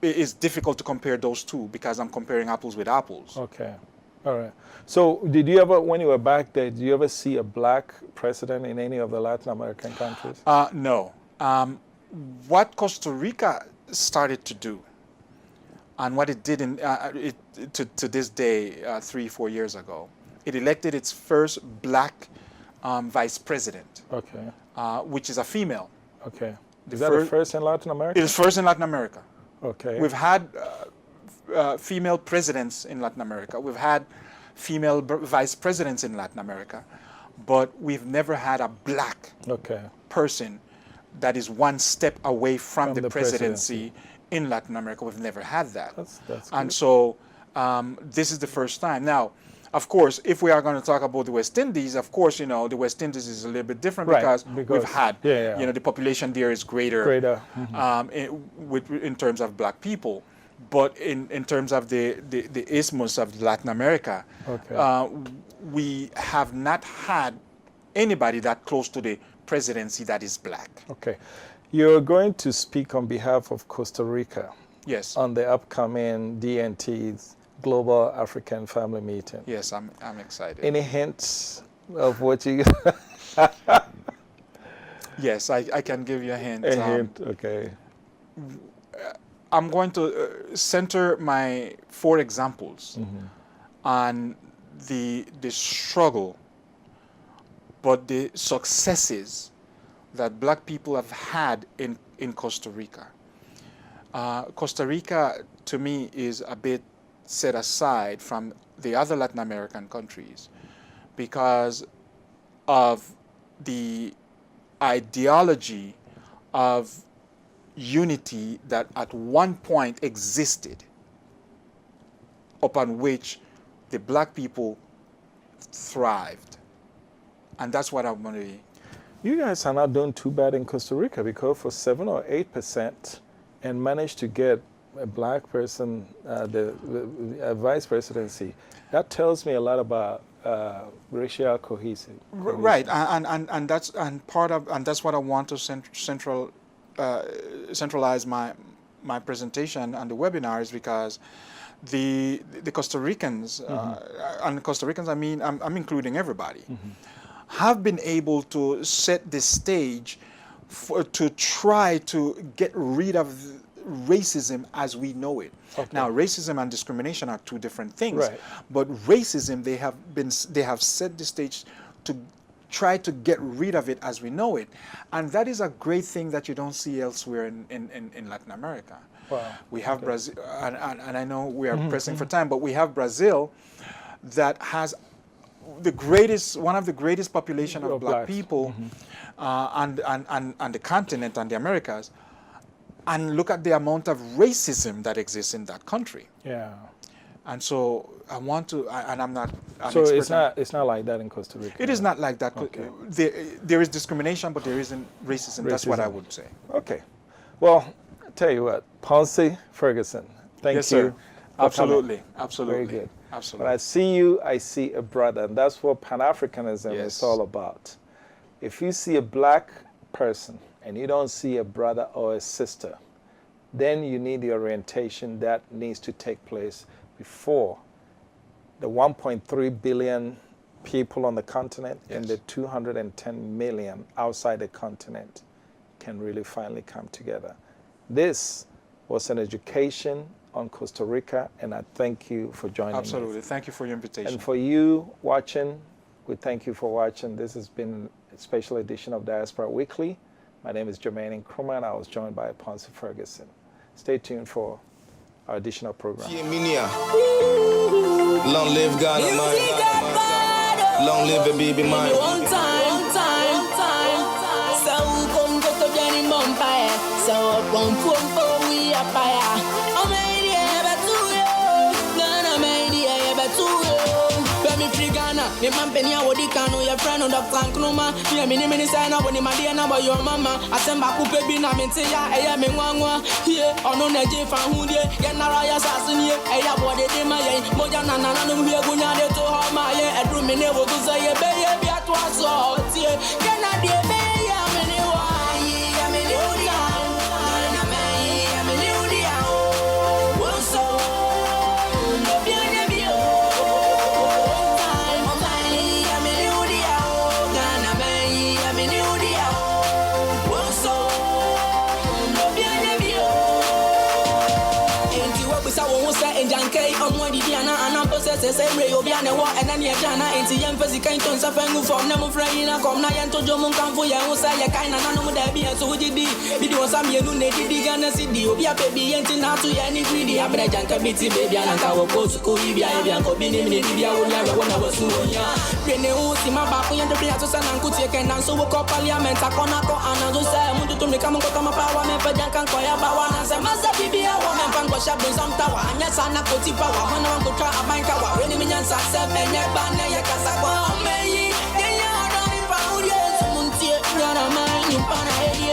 S5: it is difficult to compare those two because I'm comparing apples with apples.
S3: Okay. All right. So did you ever, when you were back there, did you ever see a black president in any of the Latin American countries?
S5: No. What Costa Rica started to do, and what it did to this day, 3-4 years ago, it elected its first black vice president.
S3: Okay.
S5: Which is a female.
S3: Okay. Is that the first in Latin America?
S5: It is first in Latin America.
S3: Okay.
S5: We've had female presidents in Latin America. We've had female vice presidents in Latin America, but we've never had a black person that is one step away from the presidency in Latin America. We've never had that.
S3: That's
S5: and
S3: good.
S5: so this is the first time. Now, of course, if we are going to talk about the West Indies, of course, the West Indies is a little bit different because we've had, the population there is greater, in terms of black people. But in terms of the isthmus of Latin America, we have not had anybody that close to the presidency that is black.
S3: Okay. You're going to speak on behalf of Costa Rica.
S5: Yes.
S3: On the upcoming DNT's Global African Family Meeting.
S5: Yes, I'm excited.
S3: Any hints of what you...
S5: Yes, I can give you a hint.
S3: A hint, okay.
S5: I'm going to center my 4 examples on the struggle, but the successes that black people have had in Costa Rica. Costa Rica, to me, is a bit set aside from the other Latin American countries because of the ideology of unity that at one point existed, upon which the black people thrived. And that's what I'm going to be.
S3: You guys are not doing too bad in Costa Rica because for 7 or 8% and managed to get a black person the vice presidency, that tells me a lot about racial cohesion.
S5: Right, and that's what I want to centralize my presentation and the webinars, because the Costa Ricans and Costa Ricans, I mean, I'm including everybody, have been able to set the stage to try to get rid of racism as we know it. Now, racism and discrimination are 2 different things, but racism, they have set the stage to try to get rid of it as we know it, and that is a great thing that you don't see elsewhere in Latin America.
S3: Wow.
S5: We have Brazil, and I know we are pressing for time, but we have Brazil that has one of the greatest population of black people on the continent and the Americas. And look at the amount of racism that exists in that country.
S3: Yeah.
S5: And so I want to, and I'm not.
S3: So it's not like that in Costa Rica.
S5: It is not like that. Okay. There is discrimination, but there isn't racism. That's what I would say.
S3: Okay. Well, I tell you what, Ponce Ferguson. Thank you.
S5: Sir. Absolutely.
S3: Coming.
S5: Absolutely.
S3: Very good.
S5: Absolutely.
S3: When I see you, I see a brother, and that's what Pan-Africanism is all about. If you see a black person and you don't see a brother or a sister, then you need the orientation that needs to take place before the 1.3 billion people on the continent and the 210 million outside the continent can really finally come together. This was an education on Costa Rica, and I thank you for joining me.
S5: Absolutely. Thank you for your invitation.
S3: And for you watching, we thank you for watching. This has been a special edition of Diaspora Weekly. My name is Jermaine Nkrumah, and I was joined by Ponce Ferguson. Stay tuned for our additional program.
S1: Long live Ghana, man. Long live the baby, man.
S2: One time. So come go to Jenny Mumpire. So come we are fire. Oh, my dear, but to you. Ghana, my dear, but to you. Me free Ghana, me man penny a wodi kanu your friend on Dr. Nkrumah. Me mini sign up when my dear number your mama. I send back coupe bi na me ya eya me nwanwa. Here ono na je fan hu de. Get na raya sasini eya body de ma ye. Moja na no hie gunya de to ho ma ye. Edru me ne wo to say ye be ye bi ato aso tie. Get na de be ya me ne wa. Ya me ne odi ya. Na me ya me ne odi ya. Wo so no bi ne bi o. Say Ray Obiana wa and then Yana into young Physican Tons of Fangu from Nemo Frayina, come Nayan to Jomon Campo Yamusa, Yakina, no Debbie, and so did be. Video some Yanu Nady Gana City, Obia baby, and now to any greedy, Abrajanka Biti, baby, and our post Korea, Bianco, Bini, Libya, or never when I was so young. Rene Usima Baku and the Piatos and Uncle Chicken, and so we call Parliament, Taconaco, and I just say, I want to come up with a power, and Pajankan Koya Bawana, and Masa Bibia, woman, was sharp in some tower. And yes, I'm not put it power. When I'm going to try a bank hour. When you mean yes, I said, and you're banner, you're Casagua. May you are not in power. Yes, Muntia, you're a man in Pana.